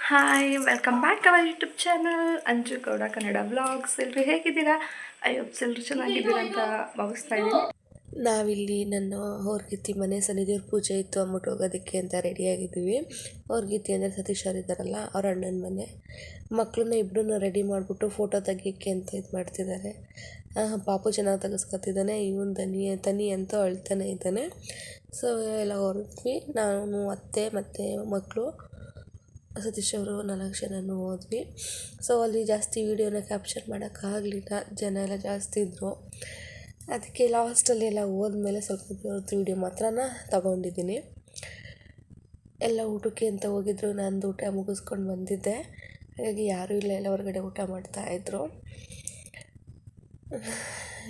Hi welcome back our YouTube channel Anju Gowda Kannada vlogs. ಎಲ್ಲರೂ ಹೇಗಿದ್ದೀರಾ? ಅಯ್ಯಪ್ಪ ಎಲ್ಲರೂ ಚೆನ್ನಾಗಿದ್ದೀರಾ ಅಂತ ಭಾವಿಸ್ತಾ ಇದ್ದೀನಿ. ನಾವಿಲ್ಲಿ ನನ್ನ ಹೊರ್ಗಿತ್ತಿ ಮನೆ ಸನ್ನಿಧಿಯವ್ರ ಪೂಜೆ ಇತ್ತು ಅಂದ್ಬಿಟ್ಟು ಹೋಗೋದಕ್ಕೆ ಅಂತ ರೆಡಿಯಾಗಿದ್ದೀವಿ. ಹೊರ್ಗಿತ್ತಿ ಅಂದರೆ ಸತೀಶ್ ಅವ್ರು ಇದ್ದಾರಲ್ಲ, ಅವ್ರ ಅಣ್ಣನ ಮನೆ. ಮಕ್ಕಳನ್ನ ಇಬ್ಬರನ್ನ ರೆಡಿ ಮಾಡಿಬಿಟ್ಟು ಫೋಟೋ ತೆಗಿಯೋಕ್ಕೆ ಅಂತ ಇದು ಮಾಡ್ತಿದ್ದಾರೆ. ಪಾಪು ಚೆನ್ನಾಗಿ ತೆಗೆಸ್ಕೊತಿದ್ದಾನೆ, ಇವನು ತನಿ ಅಂತ ಅಳ್ತಾನೆ ಇದ್ದಾನೆ. ಸೊ ಎಲ್ಲ ಹೊರದ್ವಿ, ನಾನು ಅತ್ತೆ ಮತ್ತು ಮಕ್ಕಳು ಸತೀಶ್ ಅವರು 4 ಜನನೂ ಹೋದ್ವಿ. ಸೊ ಅಲ್ಲಿ ಜಾಸ್ತಿ ವೀಡಿಯೋನ ಕ್ಯಾಪ್ಚರ್ ಮಾಡೋಕ್ಕಾಗಲಿಲ್ಲ, ಜನ ಎಲ್ಲ ಜಾಸ್ತಿ ಇದ್ದರು. ಅದಕ್ಕೆ ಲಾಸ್ಟಲ್ಲಿ ಎಲ್ಲ ಹೋದ್ಮೇಲೆ ಸ್ವಲ್ಪ ಹೊತ್ತು ವೀಡಿಯೋ ಮಾತ್ರ ತಗೊಂಡಿದ್ದೀನಿ. ಎಲ್ಲ ಊಟಕ್ಕೆ ಅಂತ ಹೋಗಿದ್ರು, ನಂದು ಊಟ ಮುಗಿಸ್ಕೊಂಡು ಬಂದಿದ್ದೆ. ಹಾಗಾಗಿ ಯಾರೂ ಇಲ್ಲ, ಎಲ್ಲ ಹೊರಗಡೆ ಊಟ ಮಾಡ್ತಾಯಿದ್ರು.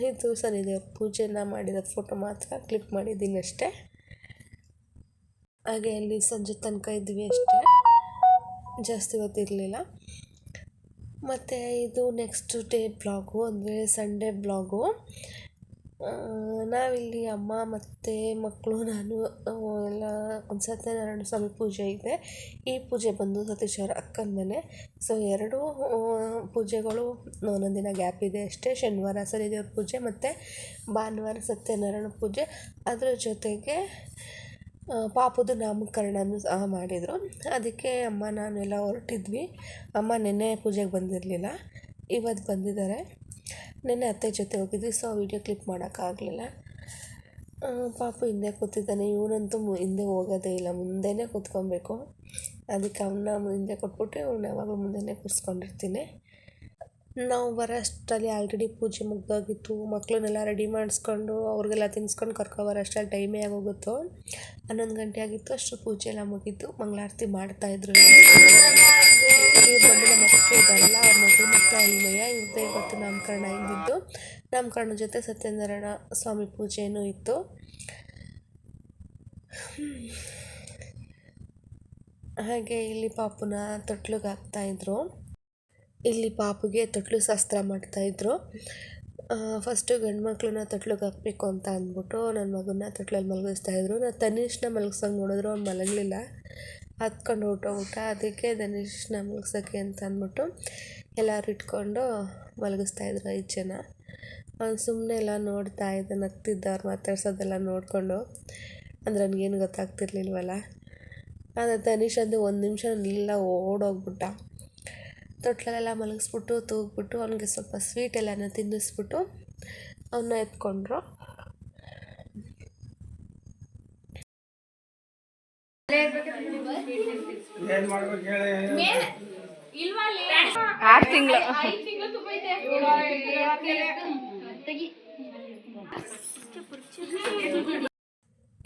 ಇದು ಸನ್ನಿಧಿಯವ್ರ ಪೂಜೆನ ಮಾಡಿದ ಫೋಟೋ ಮಾತ್ರ ಕ್ಲಿಕ್ ಮಾಡಿದ್ದೀನಿ ಅಷ್ಟೇ. ಹಾಗೆ ಅಲ್ಲಿ ಸಂಜೆ ತನಕ ಇದ್ವಿ ಅಷ್ಟೇ, ಜಾಸ್ತಿ ಹೊತ್ತಿರಲಿಲ್ಲ. ಮತ್ತು ಇದು ನೆಕ್ಸ್ಟ್ ಡೇ ಬ್ಲಾಗು, ಅಂದರೆ ಸಂಡೇ ಬ್ಲಾಗು. ನಾವಿಲ್ಲಿ ಅಮ್ಮ ಮತ್ತು ಮಕ್ಕಳು ನಾನು ಎಲ್ಲ ಒಂದು ಸತ್ಯನಾರಾಯಣ ಸ್ವಾಮಿ ಪೂಜೆ ಇದೆ. ಈ ಪೂಜೆ ಬಂದು ಸತೀಶ್ ಅವರ ಅಕ್ಕನ ಮನೆ. ಸೊ ಎರಡೂ ಪೂಜೆಗಳು ಒಂದೊಂದು ದಿನ ಗ್ಯಾಪ್ ಇದೆ ಅಷ್ಟೇ. ಶನಿವಾರ ಸರಿದೇವ್ರ ಪೂಜೆ ಮತ್ತು ಭಾನುವಾರ ಸತ್ಯನಾರಾಯಣ ಪೂಜೆ. ಅದರ ಜೊತೆಗೆ ಪಾಪುದು ನಾಮಕರಣನೂ ಸಹ ಮಾಡಿದರು. ಅದಕ್ಕೆ ಅಮ್ಮ ನಾನೆಲ್ಲ ಹೊರಟಿದ್ವಿ. ಅಮ್ಮ ನೆನ್ನೆ ಪೂಜೆಗೆ ಬಂದಿರಲಿಲ್ಲ, ಇವತ್ತು ಬಂದಿದ್ದಾರೆ. ನೆನ್ನೆ ಅತ್ತೆ ಜೊತೆ ಹೋಗಿದ್ವಿ, ಸೊ ವೀಡಿಯೋ ಕ್ಲಿಪ್ ಮಾಡೋಕ್ಕಾಗಲಿಲ್ಲ. ಪಾಪು ಹಿಂದೆ ಕೂತಿದ್ದಾನೆ, ಇವನಂತೂ ಹಿಂದೆ ಹೋಗೋದೇ ಇಲ್ಲ, ಮುಂದೆನೇ ಕೂತ್ಕೊಬೇಕು. ಅದಕ್ಕೆ ಅವನ್ನ ಹಿಂದೆ ಕೊಟ್ಬಿಟ್ಟು ಅವ್ನು ಯಾವಾಗಲೂ ಮುಂದೆನೇ ಕೂರಿಸ್ಕೊಂಡಿರ್ತೀನಿ. ನಾವು ಬರೋಷ್ಟರಲ್ಲಿ ಆಲ್ರೆಡಿ ಪೂಜೆ ಮುಗ್ದೋಗಿತ್ತು. ಮಕ್ಕಳನ್ನೆಲ್ಲ ರೆಡಿ ಮಾಡಿಸ್ಕೊಂಡು ಅವ್ರಿಗೆಲ್ಲ ತಿನ್ನಿಸ್ಕೊಂಡು ಕರ್ಕೊಬರೋಷ್ಟರಲ್ಲಿ ಟೈಮೇ ಆಗೋಗಿತ್ತು. 11 ಗಂಟೆ ಆಗಿತ್ತು. ಅಷ್ಟು ಪೂಜೆ ಎಲ್ಲ ಮುಗೀತು. ಮಂಗಳಾರತಿ ಮಾಡ್ತಾಯಿದ್ರು. ಇವ್ರು ಬಂದಿಲ್ಲ, ಮಕ್ಕಳು ಇದ್ದಾರಲ್ಲ, ಅವ್ರ ಮಗಳು ಮತ್ತು ಅಲ್ಮಯ್ಯ, ಇವ್ರದ್ದೇ ಇವತ್ತು ನಾಮಕರಣ ಇದ್ದಿದ್ದು. ನಾಮಕರಣ ಜೊತೆ ಸತ್ಯನಾರಾಯಣ ಸ್ವಾಮಿ ಪೂಜೆನೂ ಇತ್ತು. ಹಾಗೆ ಇಲ್ಲಿ ಪಾಪುನ ತೊಟ್ಲಿಗೆ ಹಾಕ್ತಾಯಿದ್ರು. ಇಲ್ಲಿ ಪಾಪುಗೆ ತೊಟ್ಲು ಶಾಸ್ತ್ರ ಮಾಡ್ತಾಯಿದ್ರು. ಫಸ್ಟು ಗಂಡು ಮಕ್ಕಳನ್ನ ತೊಟ್ಲಿಗೆ ಹಾಕಬೇಕು ಅಂತ ಅಂದ್ಬಿಟ್ಟು ನನ್ನ ಮಗನ್ನ ತೊಟ್ಲಲ್ಲಿ ಮಲಗಿಸ್ತಾಯಿದ್ರು. ನಾನು ತನಿಷ್ನ ಮಲಗ್ಸಂಗೆ ನೋಡಿದ್ರು, ಅವ್ನು ಮಲಗಲಿಲ್ಲ, ಹತ್ಕೊಂಡು ಊಟ. ಅದಕ್ಕೆ ಧನುಷ್ನ ಮಲಗ್ಸೋಕ್ಕೆ ಅಂತ ಅಂದ್ಬಿಟ್ಟು ಎಲ್ಲರೂ ಇಟ್ಕೊಂಡು ಮಲಗಿಸ್ತಾಯಿದ್ರು 5 ಜನ. ಅವ್ನು ಸುಮ್ಮನೆ ಎಲ್ಲ ನೋಡ್ತಾ ಇದ್ದ, ನಗ್ತಿದ್ದ, ಅವ್ರು ಮಾತಾಡ್ಸೋದೆಲ್ಲ ನೋಡಿಕೊಂಡು. ಅಂದರೆ ನನಗೇನು ಗೊತ್ತಾಗ್ತಿರ್ಲಿಲ್ವಲ್ಲ. ಆದರೆ ಧನುಷ್ ಅಂದು 1 ನಿಮಿಷ ಎಲ್ಲ ಓಡೋಗ್ಬಿಟ್ಟ. ತೊಟ್ಲಲ್ಲೆಲ್ಲ ಮಲಗಿಸ್ಬಿಟ್ಟು ತೂಗ್ಬಿಟ್ಟು ಅವನಿಗೆ ಸ್ವಲ್ಪ ಸ್ವೀಟ್ ಎಲ್ಲನೂ ತಿನ್ನಿಸ್ಬಿಟ್ಟು ಅವನ್ನ ಎತ್ಕೊಂಡ್ರು.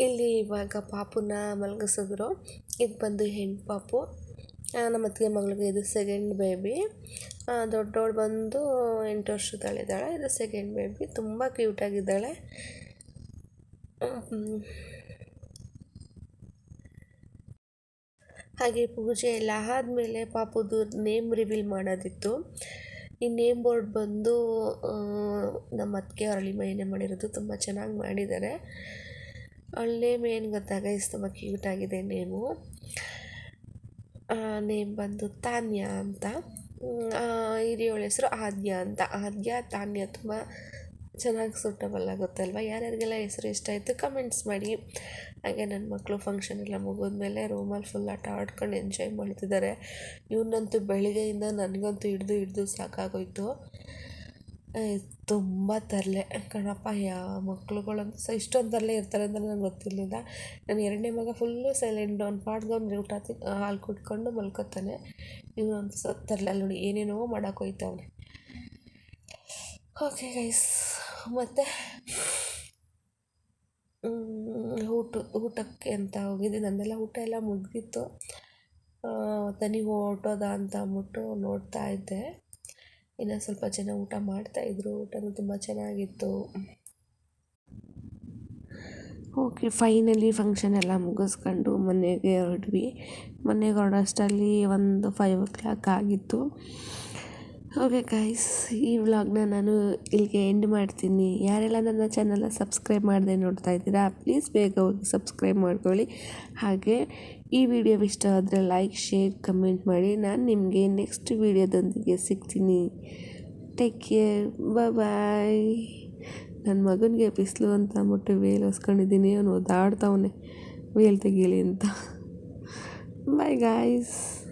ಇಲ್ಲಿ ಇವಾಗ ಪಾಪುನ ಮಲಗಿಸಿದ್ರು. ಇದು ಬಂದು ಹೆಣ್ಣು ಪಾಪು. ನಮ್ಮ ಅತ್ತಿಗೆ ಮಗಳಿಗೆ ಇದು ಸೆಕೆಂಡ್ ಬೇಬಿ. ದೊಡ್ಡವಳು ಬಂದು 8 ವರ್ಷದಲ್ಲಿದ್ದಾಳೆ. ಇದು ಸೆಕೆಂಡ್ ಬೇಬಿ, ತುಂಬ ಕ್ಯೂಟಾಗಿದ್ದಾಳೆ. ಹಾಗೆ ಪೂಜೆ ಎಲ್ಲ ಆದಮೇಲೆ ಪಾಪುದು ನೇಮ್ ರಿವೀಲ್ ಮಾಡೋದಿತ್ತು. ಈ ನೇಮ್ ಬೋರ್ಡ್ ಬಂದು ನಮ್ಮ ಅತ್ತಿಗೆ ಅರಳಿ ಮೈನೇ ಮಾಡಿರೋದು, ತುಂಬ ಚೆನ್ನಾಗಿ ಮಾಡಿದ್ದಾರೆ. ಅವಳ ನೇಮ್ ಏನು ಗೊತ್ತಾಗ, ತುಂಬ ಕ್ಯೂಟಾಗಿದೆ ನೇಮು. ನೇಮ್ ಬಂದು ತಾನ್ಯ ಅಂತ. ಹಿರಿಯವಳ ಹೆಸರು ಆದ್ಯ ಅಂತ. ಆದ್ಯ, ತಾನ್ಯ ತುಂಬ ಚೆನ್ನಾಗಿ ಸೂಟಬಲ್ ಆಗುತ್ತಲ್ವ. ಯಾರ್ಯಾರಿಗೆಲ್ಲ ಹೆಸರು ಇಷ್ಟ ಆಯಿತು ಕಮೆಂಟ್ಸ್ ಮಾಡಿ. ಹಾಗೆ ನನ್ನ ಮಕ್ಕಳು ಫಂಕ್ಷನ್ ಎಲ್ಲ ಮುಗಿದ್ಮೇಲೆ ರೂಮಲ್ಲಿ ಫುಲ್ ಆಟ ಆಡ್ಕೊಂಡು ಎಂಜಾಯ್ ಮಾಡ್ತಿದ್ದಾರೆ. ಇವನಂತೂ ಬೆಳಿಗ್ಗೆಯಿಂದ ನನಗಂತೂ ಹಿಡ್ದು ಸಾಕಾಗೋಯ್ತು. ತುಂಬ ತರಲೆ ಕಣಪ್ಪ. ಮಕ್ಳುಗಳಂತೂ ಇಷ್ಟೊಂದು ತರಲೆ ಇರ್ತಾರೆ ಅಂತ ನನಗೆ ಗೊತ್ತಿರಲಿಲ್ಲ. ನನ್ನ 2ನೇ ಮಗ ಫುಲ್ಲು ಸೈಲೆಂಟ್, ಅವ್ನು ಪಾಡ್ಗೆ ಅವ್ನು ಊಟ ಹಾಲು ಕುಟ್ಕೊಂಡು ಮಲ್ಕೊತಾನೆ. ಇವನಂತೂ ತರಲೆ ನೋಡಿ, ಏನೇನೋ ಮಾಡೋಕ್ಕೋಯ್ತವನೆ. ಓಕೆ ಗೈಸ್, ಮತ್ತು ಊಟಕ್ಕೆ ಅಂತ ಹೋಗಿದ್ದೆ. ನನ್ನೆಲ್ಲ ಊಟ ಎಲ್ಲ ಮುಗಿದಿತ್ತು. ತನಿಗೆ ಹೊರಟೋದ ಅಂತ ಅಂದ್ಬಿಟ್ಟು ನೋಡ್ತಾ ಇದ್ದೆ. ಇನ್ನು ಸ್ವಲ್ಪ ಜನ ಊಟ ಮಾಡ್ತಾಯಿದ್ರು. ಊಟನೂ ತುಂಬ ಚೆನ್ನಾಗಿತ್ತು. ಓಕೆ, ಫೈನಲಿ ಫಂಕ್ಷನ್ ಎಲ್ಲ ಮುಗಿಸ್ಕೊಂಡು ಮನೆಗೆ ಹೊರಟ್ವಿ. ಮನೆಗೆ ಹೊರಡೋಷ್ಟರಲ್ಲಿ ಒಂದು 5 o'clock ಆಗಿತ್ತು. ಓಕೆ ಗೈಸ್, ಈ ವ್ಲಾಗ್ನ ನಾನು ಇಲ್ಲಿಗೆ ಎಂಡ್ ಮಾಡ್ತೀನಿ. ಯಾರೆಲ್ಲ ನನ್ನ ಚಾನಲ್ನ ಸಬ್ಸ್ಕ್ರೈಬ್ ಮಾಡದೆ ನೋಡ್ತಾ ಇದ್ದೀರಾ, ಪ್ಲೀಸ್ ಬೇಗ ಹೋಗಿ ಸಬ್ಸ್ಕ್ರೈಬ್ ಮಾಡ್ಕೊಳ್ಳಿ. ಹಾಗೆ ಈ ವಿಡಿಯೋ ಇಷ್ಟ ಆದರೆ ಲೈಕ್ ಶೇರ್ ಕಮೆಂಟ್ ಮಾಡಿ. ನಾನು ನಿಮಗೆ ನೆಕ್ಸ್ಟ್ ವಿಡಿಯೋದೊಂದಿಗೆ ಸಿಗ್ತೀನಿ. ಟೇಕ್ ಕೇರ್, ಬಾಯ್. ನನ್ನ ಮಗನಿಗೆ ಬಿಸಿಲು ಅಂತ ಅಂದ್ಬಿಟ್ಟು ವೇಲ್ ಹೊಸ್ಕೊಂಡಿದ್ದೀನಿ. ಅವನು ಒದ್ದಾಡ್ತಾವನೆ ವೇಲ್ ತೆಗೀಲಿ ಅಂತ. Bye guys.